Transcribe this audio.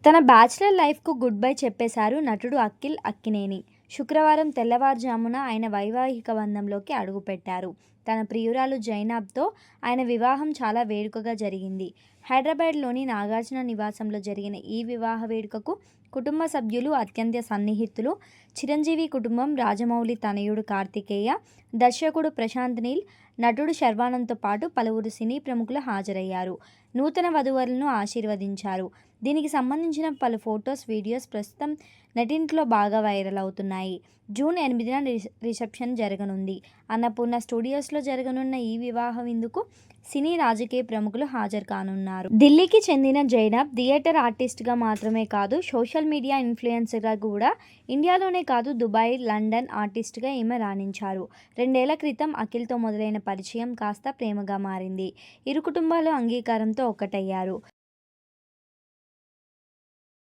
తన bachelor లైఫ్‌కు good bye చెప్పేశారు నటుడు అఖిల్ అక్కినేని. శుక్రవారం తెల్లవారుజామున ఆయన వైవాహిక బంధంలోకి అడుగుపెట్టారు. తన ప్రియురాలు జైనబ్‌తో ఆయన వివాహం చాలా వేడుకగా జరిగింది. హైదరాబాద్‌లోని నాగార్జున నివాసంలో జరిగిన ఈ వివాహ వేడుకకు కుటుంబ సభ్యులు, అత్యంత సన్నిహితులు, చిరంజీవి కుటుంబం, రాజమౌళి తనయుడు కార్తికేయ, దర్శకుడు ప్రశాంత్ నీల్, నటుడు శర్వానంద్‌తో పాటు పలువురు సినీ ప్రముఖులు హాజరయ్యారు. నూతన వధూవరులను ఆశీర్వదించారు. దీనికి సంబంధించిన పలు ఫొటోస్, వీడియోస్ ప్రస్తుతం నెట్టింట్లో బాగా వైరల్ అవుతున్నాయి. జూన్ 8న రిసెప్షన్ జరగనుంది. అన్నపూర్ణ స్టూడియోస్లో జరగనున్న ఈ వివాహ విందుకు సినీ, రాజకీయ ప్రముఖులు హాజరు కానున్నారు. ఢిల్లీకి చెందిన జైనబ్ థియేటర్ ఆర్టిస్ట్గా మాత్రమే కాదు, సోషల్ మీడియా ఇన్ఫ్లుయెన్సర్గా కూడా ఇండియాలోనే కాదు దుబాయ్, లండన్ ఆర్టిస్ట్గా ఈమె రాణించారు. 2 ఏళ్ల క్రితం అఖిల్తో మొదలైన పరిచయం కాస్త ప్రేమగా మారింది. ఇరు కుటుంబాలు అంగీకారంతో ఒక్కటయ్యారు.